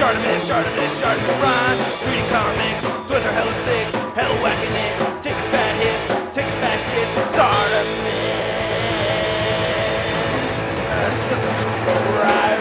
ShartimusPrime. Reading comics, toys are hella sick, hella whacking it. Taking bad hits, taking back hits. Subscribe.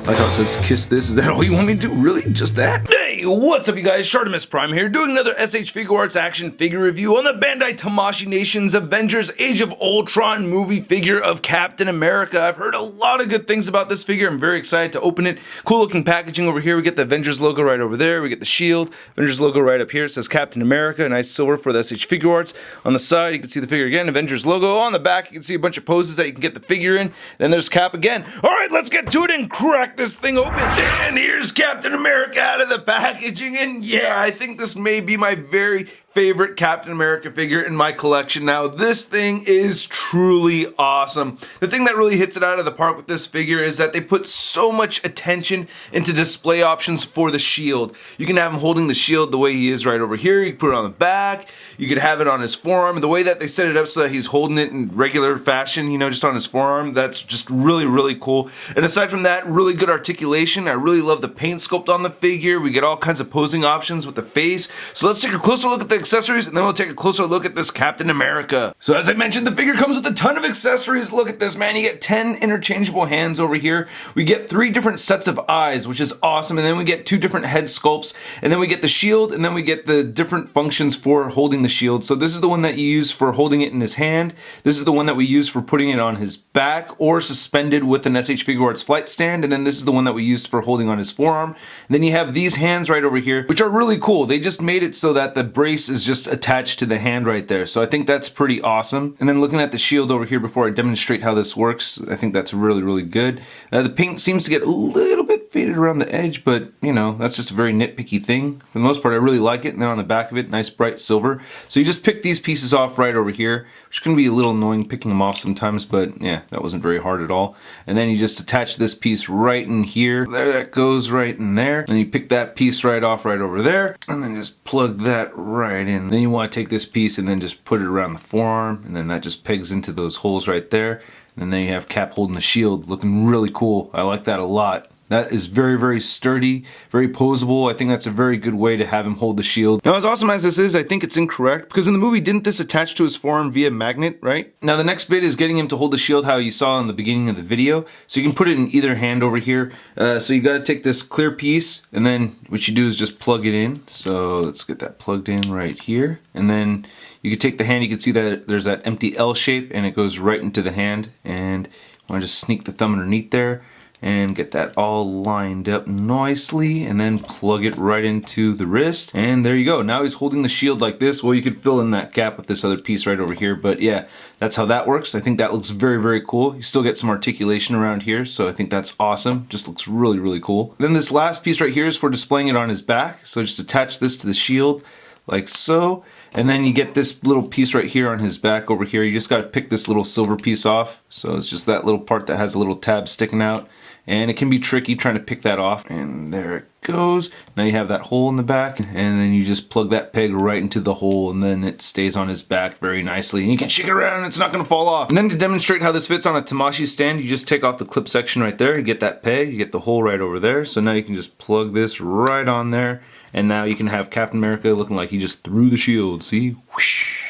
Like how it says kiss this, is that all you want me to do? Really? Just that? Hey, what's up you guys? ShartimusPrime here, doing another SH Figuarts action figure review on the Bandai Tamashii Nation's Avengers Age of Ultron movie figure of Captain America. I've heard a lot of good things about this figure. I'm very excited to open it. Cool looking packaging over here. We get the Avengers logo right over there. We get the shield. Avengers logo right up here. It says Captain America. Nice silver for the SH Figuarts. On the side, you can see the figure again. Avengers logo. On the back, you can see a bunch of poses that you can get the figure in. Then there's Cap again. Alright, let's get to it and crack this thing open. And here's Captain America out of the packaging. And yeah, I think this may be my very favorite Captain America figure in my collection. Now, this thing is truly awesome. The thing that really hits it out of the park with this figure is that they put so much attention into display options for the shield. You can have him holding the shield the way he is right over here. You can put it on the back. You could have it on his forearm. The way that they set it up so that he's holding it in regular fashion, you know, just on his forearm, that's just really, really cool. And aside from that, really good articulation. I really love the paint sculpt on the figure. We get all kinds of posing options with the face. So let's take a closer look at the accessories, and then we'll take a closer look at this Captain America. So as I mentioned, the figure comes with a ton of accessories. Look at this, man. You get 10 interchangeable hands over here. We get 3 different sets of eyes, which is awesome. And then we get 2 different head sculpts. And then we get the shield, and then we get the different functions for holding the shield. So this is the one that you use for holding it in his hand. This is the one that we use for putting it on his back or suspended with an SH Figuarts flight stand. And then this is the one that we used for holding on his forearm. And then you have these hands right over here, which are really cool. They just made it so that the brace is just attached to the hand right there. So I think that's pretty awesome. And then looking at the shield over here before I demonstrate how this works, I think that's really, really good. The paint seems to get a little bit faded around the edge, but you know, that's just a very nitpicky thing. For the most part, I really like it. And then on the back of it, nice bright silver. So you just pick these pieces off right over here, which can be a little annoying picking them off sometimes, but yeah, that wasn't very hard at all. And then you just attach this piece right in here. There that goes right in there. And you pick that piece right off right over there, and then just plug that right in. Then you want to take this piece and then just put it around the forearm, and then that just pegs into those holes right there. And then you have Cap holding the shield, looking really cool. I like that a lot. That is very, very sturdy, very posable. I think that's a very good way to have him hold the shield. Now, as awesome as this is, I think it's incorrect, because in the movie, didn't this attach to his forearm via magnet, right? Now, the next bit is getting him to hold the shield how you saw in the beginning of the video. So you can put it in either hand over here. So you got to take this clear piece, and then what you do is just plug it in. So let's get that plugged in right here. And then you can take the hand, you can see that there's that empty L shape, and it goes right into the hand. And you want to just sneak the thumb underneath there and get that all lined up nicely, and then plug it right into the wrist, and there you go. Now he's holding the shield like this. Well, you could fill in that gap with this other piece right over here, but yeah, that's how that works. I think that looks very, very cool. You still get some articulation around here, so I think that's awesome. Just looks really, really cool. Then this last piece right here is for displaying it on his back, so just attach this to the shield like so. And then you get this little piece right here on his back over here. You just got to pick this little silver piece off. So it's just that little part that has a little tab sticking out. And it can be tricky trying to pick that off. And there it goes. Now you have that hole in the back. And then you just plug that peg right into the hole. And then it stays on his back very nicely. And you can shake it around and it's not going to fall off. And then to demonstrate how this fits on a Tamashii stand, you just take off the clip section right there. You get that peg. You get the hole right over there. So now you can just plug this right on there. And now you can have Captain America looking like he just threw the shield. See? Whoosh.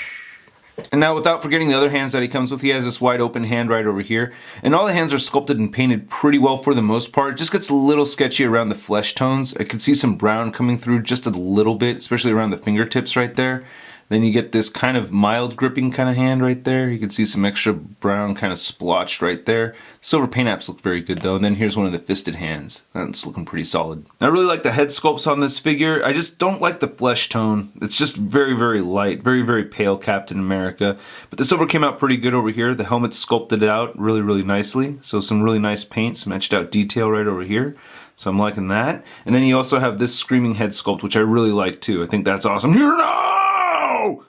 And now, without forgetting the other hands that he comes with, he has this wide open hand right over here. And all the hands are sculpted and painted pretty well for the most part. It just gets a little sketchy around the flesh tones. I can see some brown coming through just a little bit, especially around the fingertips right there. Then you get this kind of mild gripping kind of hand right there. You can see some extra brown kind of splotched right there. Silver paint apps look very good though. And then here's one of the fisted hands. That's looking pretty solid. I really like the head sculpts on this figure. I just don't like the flesh tone. It's just very, very light. Very, very pale Captain America. But the silver came out pretty good over here. The helmet sculpted out really, really nicely. So some really nice paint, some etched out detail right over here. So I'm liking that. And then you also have this screaming head sculpt, which I really like too. I think that's awesome.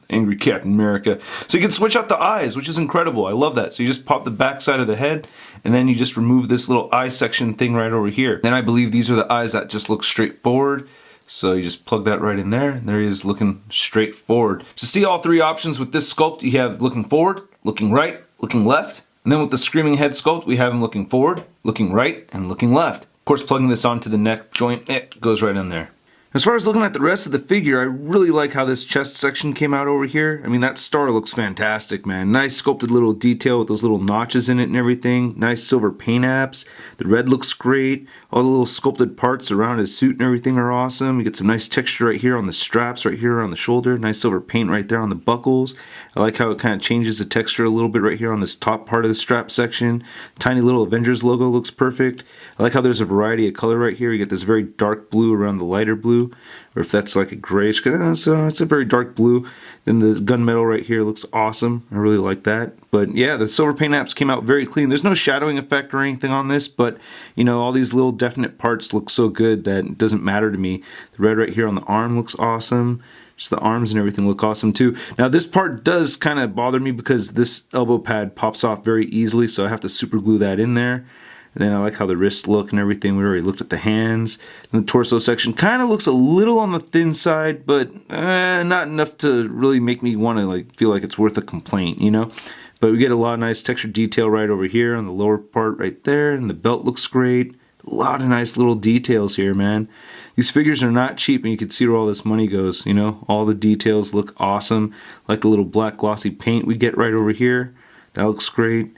Angry Captain America. So you can switch out the eyes, which is incredible. I love that. So you just pop the back side of the head, and then you just remove this little eye section thing right over here. Then I believe these are the eyes that just look straight forward. So you just plug that right in there, and there he is looking straight forward. To see all 3 options with this sculpt, you have looking forward, looking right, looking left, And then with the screaming head sculpt, we have him looking forward, looking right, and looking left. Of course, plugging this onto the neck joint, it goes right in there. As far as looking at the rest of the figure, I really like how this chest section came out over here. I mean, that star looks fantastic, man. Nice sculpted little detail with those little notches in it and everything. Nice silver paint apps. The red looks great. All the little sculpted parts around his suit and everything are awesome. You get some nice texture right here on the straps, right here on the shoulder. Nice silver paint right there on the buckles. I like how it kind of changes the texture a little bit right here on this top part of the strap section. Tiny little Avengers logo looks perfect. I like how there's a variety of color right here. You get this very dark blue around the lighter blue, or if that's like a grayish, so it's a very dark blue. Then the gunmetal right here looks awesome. I really like that. But yeah, the silver paint apps came out very clean. There's no shadowing effect or anything on this, but you know, all these little definite parts look so good that it doesn't matter to me. The red right here on the arm looks awesome. Just the arms and everything look awesome too. Now this part does kind of bother me because this elbow pad pops off very easily, so I have to super glue that in there. And then I like how the wrists look and everything. We already looked at the hands. And the torso section kind of looks a little on the thin side, but not enough to really make me want to like feel like it's worth a complaint, you know? But we get a lot of nice textured detail right over here on the lower part right there, and the belt looks great. A lot of nice little details here, man. These figures are not cheap, and you can see where all this money goes, you know? All the details look awesome. Like the little black glossy paint we get right over here. That looks great.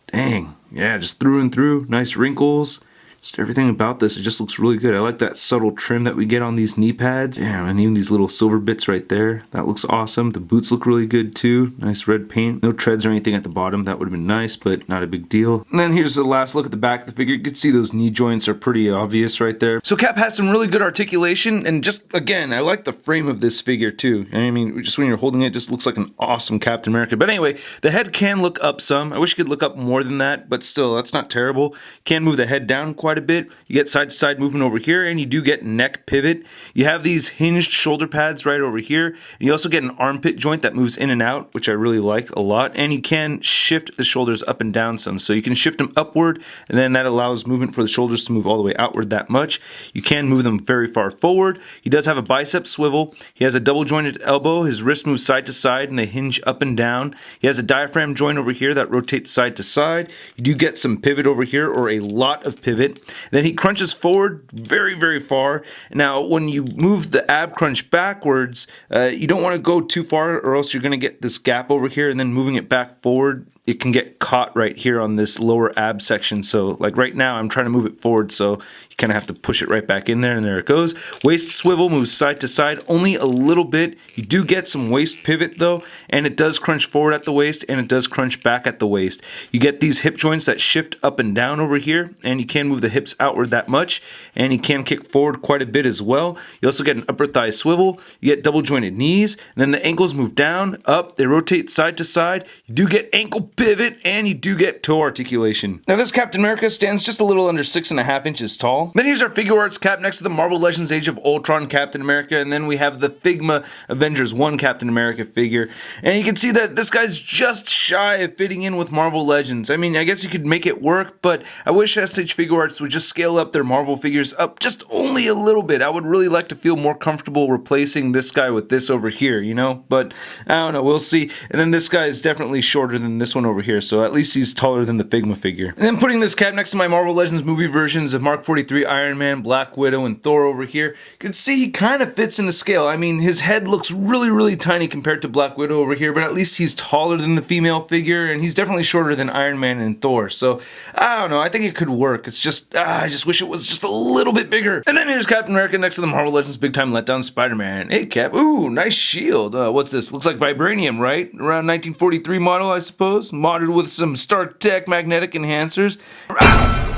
Dang, yeah, just through and through. Nice wrinkles. Just everything about this, it just looks really good. I like that subtle trim that we get on these knee pads. Yeah, and even these little silver bits right there. That looks awesome. The boots look really good too. Nice red paint. No treads or anything at the bottom. That would have been nice, but not a big deal. And then here's the last look at the back of the figure. You can see those knee joints are pretty obvious right there. So Cap has some really good articulation, and just, again, I like the frame of this figure too. I mean, just when you're holding it, it just looks like an awesome Captain America. But anyway, the head can look up some. I wish you could look up more than that, but still, that's not terrible. You can move the head down quite a bit. You get side to side movement over here, and you do get neck pivot. You have these hinged shoulder pads right over here, and you also get an armpit joint that moves in and out, which I really like a lot. And you can shift the shoulders up and down some, so you can shift them upward, and then that allows movement for the shoulders to move all the way outward that much. You can move them very far forward. He does have a bicep swivel. He has a double jointed elbow. His wrist moves side to side, and they hinge up and down. He has a diaphragm joint over here that rotates side to side. You do get some pivot over here, or a lot of pivot. Then he crunches forward very, very far. Now, when you move the ab crunch backwards, you don't want to go too far, or else you're going to get this gap over here, and then moving it back forward, it can get caught right here on this lower ab section. So like right now I'm trying to move it forward, so you kind of have to push it right back in there, and there it goes. Waist swivel moves side to side only a little bit. You do get some waist pivot though, and it does crunch forward at the waist, and it does crunch back at the waist. You get these hip joints that shift up and down over here, and you can move the hips outward that much, and you can kick forward quite a bit as well. You also get an upper thigh swivel. You get double jointed knees, and then the ankles move down, up, they rotate side to side. You do get ankle pivot, and you do get toe articulation. Now this Captain America stands just a little under 6.5 inches tall. Then here's our Figuarts Cap next to the Marvel Legends Age of Ultron Captain America, and then we have the Figma Avengers 1 Captain America figure. And you can see that this guy's just shy of fitting in with Marvel Legends. I mean, I guess you could make it work, but I wish SH Figuarts would just scale up their Marvel figures up just only a little bit. I would really like to feel more comfortable replacing this guy with this over here, you know? But I don't know, we'll see. And then this guy is definitely shorter than this one over here, so at least he's taller than the Figma figure. And then putting this cap next to my Marvel Legends movie versions of Mark 43, Iron Man, Black Widow, and Thor over here, you can see he kind of fits in the scale. I mean, his head looks really, really tiny compared to Black Widow over here, but at least he's taller than the female figure, and he's definitely shorter than Iron Man and Thor. So, I don't know, I think it could work. It's just, I just wish it was just a little bit bigger. And then here's Captain America next to the Marvel Legends Big Time Letdown Spider-Man. Hey, Cap. Ooh, nice shield. What's this? Looks like vibranium, right? Around 1943 model, I suppose. Modded with some Stark Tech magnetic enhancers.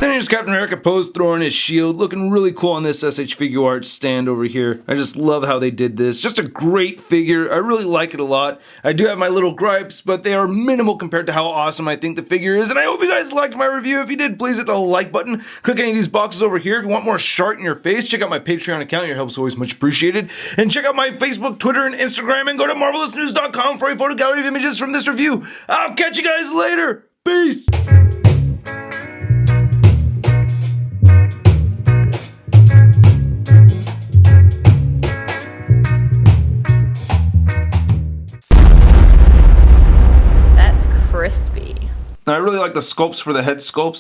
Then here's Captain America posed throwing his shield, looking really cool on this SH Figuarts stand over here. I just love how they did this. Just a great figure. I really like it a lot. I do have my little gripes, but they are minimal compared to how awesome I think the figure is. And I hope you guys liked my review. If you did, please hit the like button. Click any of these boxes over here. If you want more Shart in your face, check out my Patreon account. Your help's always much appreciated. And check out my Facebook, Twitter, and Instagram, and go to marvelousnews.com for a photo gallery of images from this review. I'll catch you guys later. Peace. That's crispy. Now, I really like the sculpts for the head sculpts.